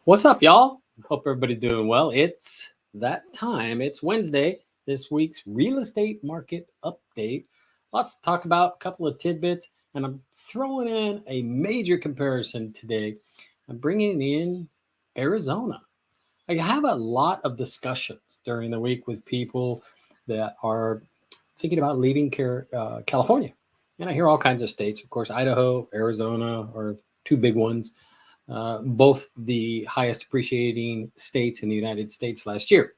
What's up, y'all? Hope everybody's doing well. It's that time. It's Wednesday, this week's real estate market update. Lots to talk about, a couple of tidbits, and I'm throwing in a major comparison today. I'm bringing in Arizona. I have a lot of discussions during the week with people that are thinking about leaving California. And I hear all kinds of states. Of course, Idaho, Arizona are two big ones. Both the highest appreciating states in the United States last year.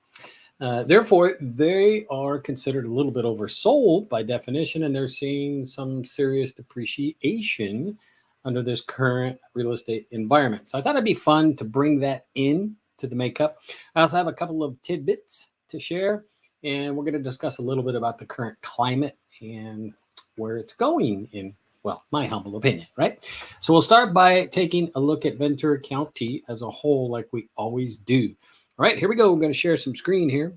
Therefore, they are considered a little bit oversold by definition, and they're seeing some serious depreciation under this current real estate environment. So I thought it'd be fun to bring that in to the makeup. I also have a couple of tidbits to share, and we're going to discuss a little bit about the current climate and where it's going in, well, my humble opinion, right? So we'll start by taking a look at Ventura County as a whole, like we always do. All right, here we go. We're going to share some screen here.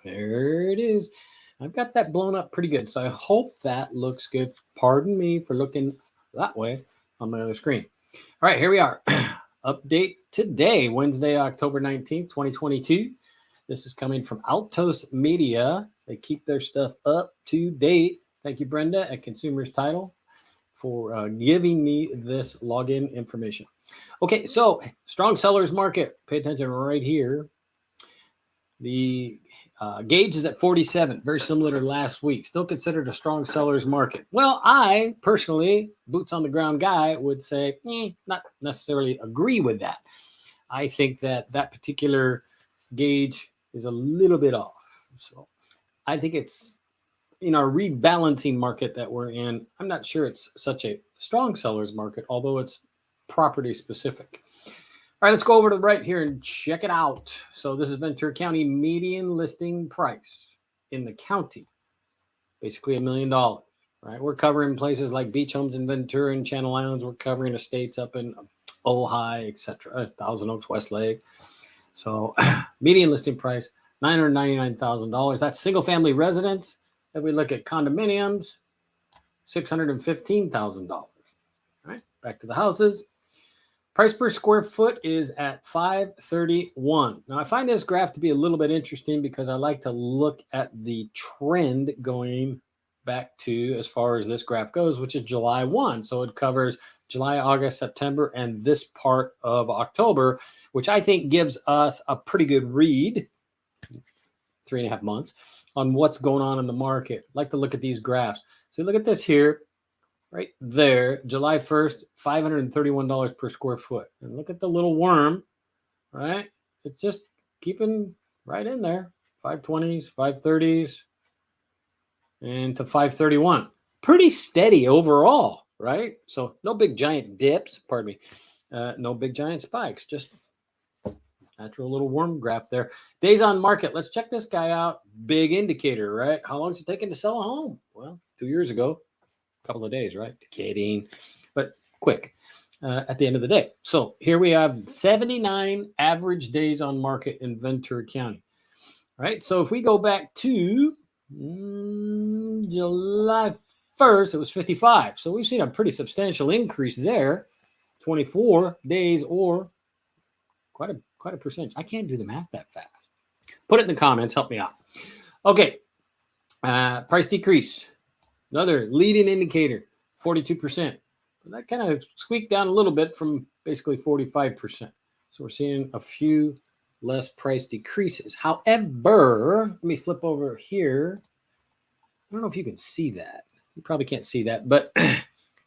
There it is. I've got that blown up pretty good, so I hope that looks good. Pardon me for looking that way on my other screen. All right, here we are. Update today, Wednesday, October 19th, 2022. This is coming from Altos Media. They keep their stuff up to date. Thank you, Brenda, at Consumers Title, for giving me this login information. Okay, so strong sellers market. Pay attention right here. The gauge is at 47, very similar to last week. Still considered a strong sellers market. Well, I personally, boots on the ground guy, would say, not necessarily agree with that. I think that particular gauge is a little bit off. So I think it's in our rebalancing market that we're in. I'm not sure it's such a strong seller's market, although it's property specific. All right, let's go over to the right here and check it out. So this is Ventura County median listing price in the county, basically $1 million, right? We're covering places like beach homes in Ventura and Channel Islands. We're covering estates up in Ojai, etc., Thousand Oaks, Westlake. So median listing price, $999,000. That's single family residence. If we look at condominiums, $615,000. All right, back to the houses. Price per square foot is at $531. Now, I find this graph to be a little bit interesting because I like to look at the trend going back to, as far as this graph goes, which is July 1. So it covers July, August, September, and this part of October, which I think gives us a pretty good read, 3.5 months, on what's going on in the market. I'd like to look at these graphs. So look at this here, right there, July 1st, $531 per square foot. And look at the little worm, right? It's just keeping right in there, 520s, 530s, and to 531. Pretty steady overall, right? So no big giant dips, pardon me, no big giant spikes, just natural little worm graph there. Days on market. Let's check this guy out. Big indicator, right? How long is it taking to sell a home? Well, 2 years ago, a couple of days, right? Kidding, but quick at the end of the day. So here we have 79 average days on market in Ventura County. All right. So if we go back to July 1st, it was 55. So we've seen a pretty substantial increase there, 24 days or quite a percentage. I can't do the math that fast. Put it in the comments. Help me out. Okay. Price decrease. Another leading indicator, 42%. That kind of squeaked down a little bit from basically 45%. So we're seeing a few less price decreases. However, let me flip over here. I don't know if you can see that. You probably can't see that. But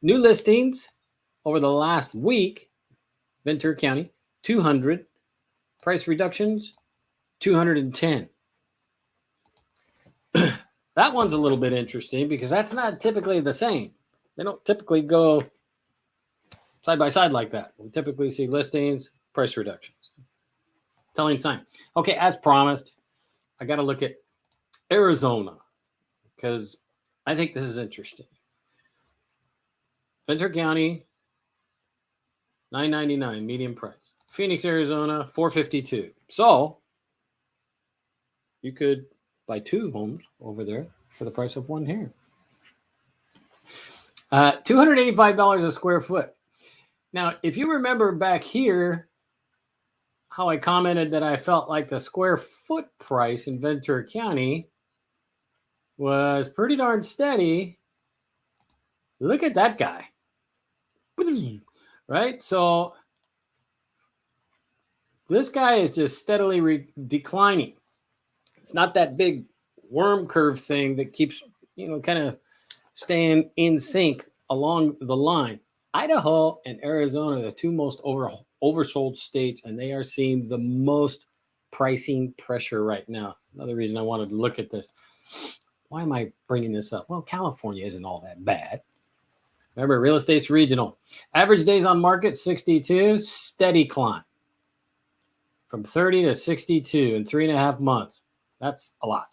new listings over the last week, Ventura County, 200. Price reductions, 210. That one's a little bit interesting because that's not typically the same. They don't typically go side by side like that. We typically see listings, price reductions. Telling sign. Okay, as promised, I got to look at Arizona because I think this is interesting. Ventura County, $999 median price. Phoenix, Arizona, $452. So you could buy 2 homes over there for the price of 1 here. $285 a square foot. Now, if you remember back here, how I commented that I felt like the square foot price in Ventura County was pretty darn steady. Look at that guy. Right? So this guy is just steadily declining. It's not that big worm curve thing that keeps, kind of staying in sync along the line. Idaho and Arizona are the two most oversold states, and they are seeing the most pricing pressure right now. Another reason I wanted to look at this. Why am I bringing this up? Well, California isn't all that bad. Remember, real estate's regional. Average days on market, 62, steady climb. From 30 to 62 in 3.5 months. That's a lot.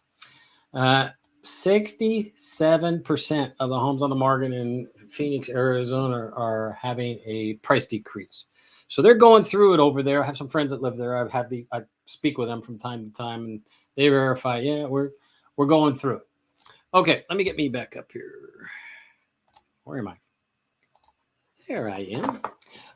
67% of the homes on the market in Phoenix, Arizona are having a price decrease. So they're going through it over there. I have some friends that live there. I speak with them from time to time, and they verify, yeah, we're going through it. Okay, let me get me back up here. Where am I? There I am.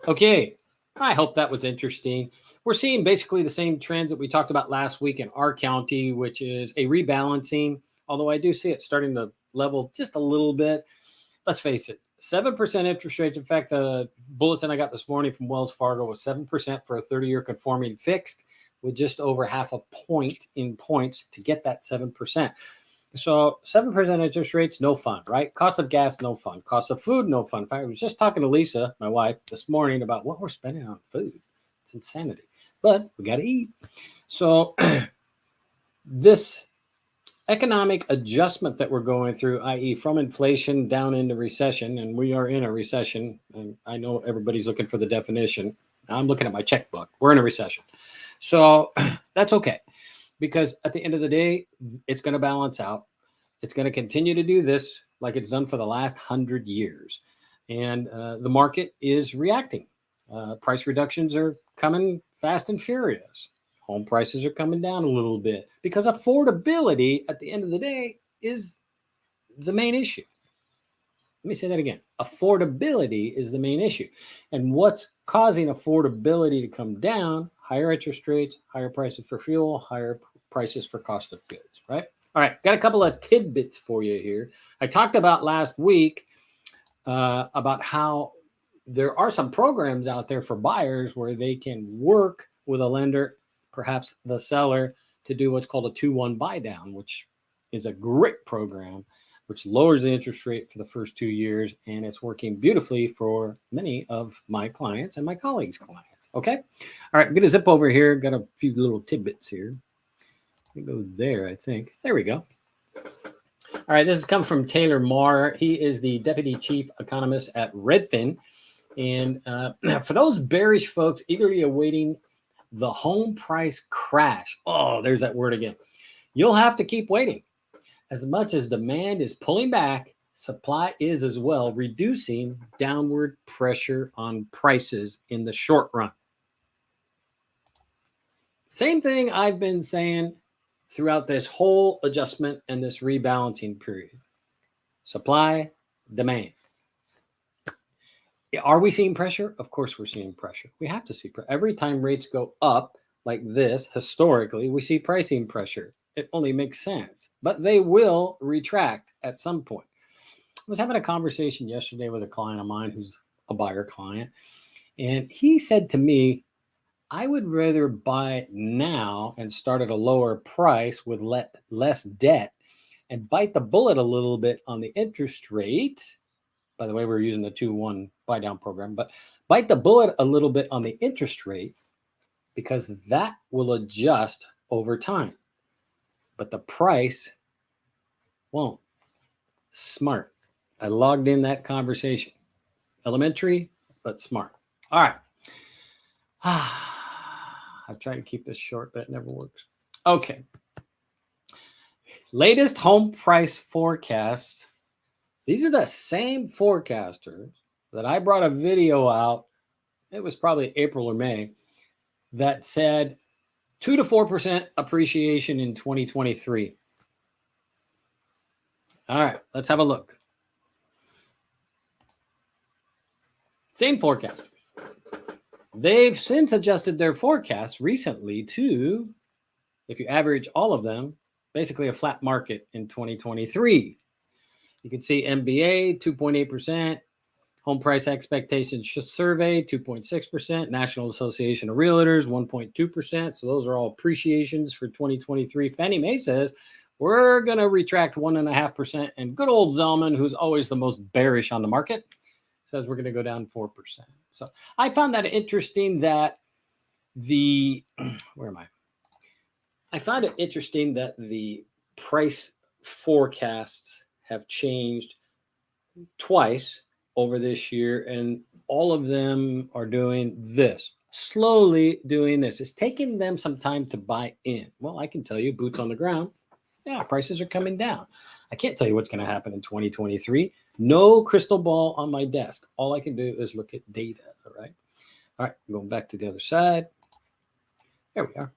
Okay, I hope that was interesting. We're seeing basically the same trends that we talked about last week in our county, which is a rebalancing, although I do see it starting to level just a little bit. Let's face it, 7% interest rates. In fact, the bulletin I got this morning from Wells Fargo was 7% for a 30-year conforming fixed with just over half a point in points to get that 7%. So 7% interest rates, no fun, right? Cost of gas, no fun. Cost of food, no fun. In fact, I was just talking to Lisa, my wife, this morning about what we're spending on food. It's insanity. But we got to eat. So this economic adjustment that we're going through, i.e. from inflation down into recession, and we are in a recession, and I know everybody's looking for the definition. I'm looking at my checkbook. We're in a recession. So that's okay. Because at the end of the day, it's going to balance out. It's going to continue to do this like it's done for the last 100 years. And the market is reacting. Price reductions are coming fast and furious. Home prices are coming down a little bit because affordability at the end of the day is the main issue. Let me say that again. Affordability is the main issue. And what's causing affordability to come down? Higher interest rates, higher prices for fuel, higher prices for cost of goods, right? All right, got a couple of tidbits for you here. I talked about last week about how there are some programs out there for buyers where they can work with a lender, perhaps the seller, to do what's called a 2-1 buy down, which is a great program, which lowers the interest rate for the first 2 years. And it's working beautifully for many of my clients and my colleagues' clients. Okay. All right. I'm going to zip over here. Got a few little tidbits here. Let me go there, I think. There we go. All right. This has come from Taylor Marr. He is the Deputy Chief Economist at Redfin. And for those bearish folks eagerly awaiting the home price crash, oh, there's that word again. You'll have to keep waiting. As much as demand is pulling back, supply is as well, reducing downward pressure on prices in the short run. Same thing I've been saying throughout this whole adjustment and this rebalancing period. Supply, demand. Are we seeing pressure? Of course we're seeing pressure. We have to see pressure. Every time rates go up like this, historically, we see pricing pressure. It only makes sense. But they will retract at some point. I was having a conversation yesterday with a client of mine who's a buyer client. And he said to me, I would rather buy now and start at a lower price with less debt and bite the bullet a little bit on the interest rate. By the way, we're using the 2-1 buy down program, but bite the bullet a little bit on the interest rate because that will adjust over time. But the price won't. Smart. I logged in that conversation. Elementary, but smart. All right. I've tried to keep this short, but it never works. Okay. Latest home price forecasts. These are the same forecasters that I brought a video out. It was probably April or May that said 2 to 4% appreciation in 2023. All right, let's have a look. Same forecasters. They've since adjusted their forecast recently to, if you average all of them, basically a flat market in 2023. You can see MBA 2.8%, home price expectations survey 2.6%, National Association of Realtors 1.2%. So those are all appreciations for 2023. Fannie Mae says we're going to retract 1.5%, and good old Zellman, who's always the most bearish on the market, says we're going to go down 4%. So I found that interesting that I found it interesting that the price forecasts have changed twice over this year, and all of them are doing this, slowly doing this. It's taking them some time to buy in. Well, I can tell you, boots on the ground, yeah, prices are coming down. I can't tell you what's going to happen in 2023. No crystal ball on my desk. All I can do is look at data, all right? All right, going back to the other side. There we are.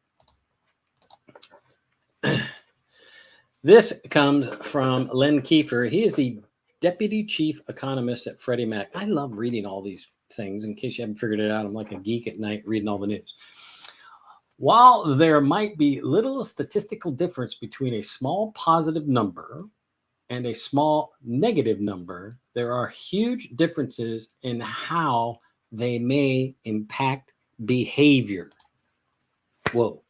This comes from Len Kiefer. He is the Deputy Chief Economist at Freddie Mac. I love reading all these things. In case you haven't figured it out, I'm like a geek at night reading all the news. While there might be little statistical difference between a small positive number and a small negative number, there are huge differences in how they may impact behavior. Whoa.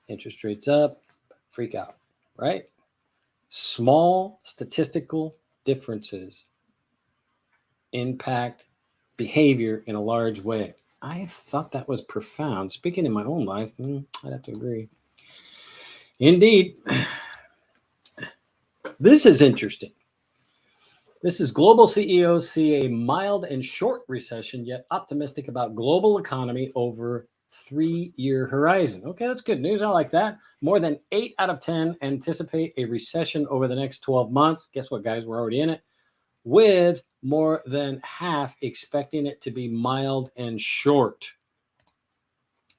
Interest rates up, freak out, right? Small statistical differences impact behavior in a large way. I thought that was profound. Speaking in my own life, I'd have to agree. Indeed. This is interesting. This is global CEOs see a mild and short recession, yet optimistic about global economy over 3-year horizon. Okay, that's good news. I like that. More than 8 out of 10 anticipate a recession over the next 12 months. Guess what, guys? We're already in it. With more than half expecting it to be mild and short.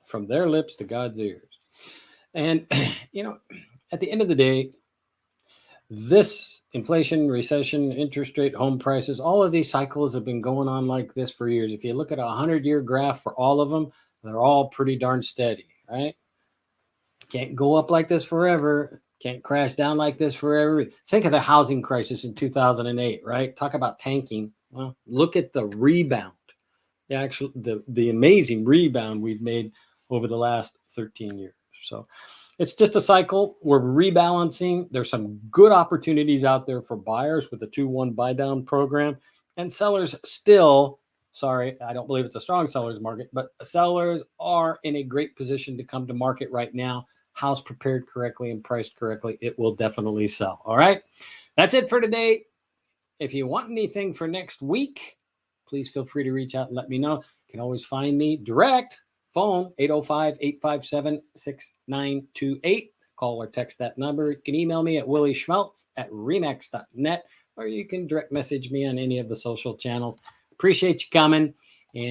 From their lips to God's ears. And, at the end of the day, this inflation, recession, interest rate, home prices, all of these cycles have been going on like this for years. If you look at a 100-year graph for all of them, they're all pretty darn steady, right? Can't go up like this forever. Can't crash down like this forever. Think of the housing crisis in 2008, right? Talk about tanking. Well, look at the rebound. The amazing rebound we've made over the last 13 years. So it's just a cycle. We're rebalancing. There's some good opportunities out there for buyers with the 2-1 buy down program, and sellers still, sorry, I don't believe it's a strong seller's market, but sellers are in a great position to come to market right now. House prepared correctly and priced correctly, it will definitely sell. All right. That's it for today. If you want anything for next week, please feel free to reach out and let me know. You can always find me direct phone 805-857-6928. Call or text that number. You can email me at willieschmeltz@remax.net, or you can direct message me on any of the social channels. Appreciate you coming.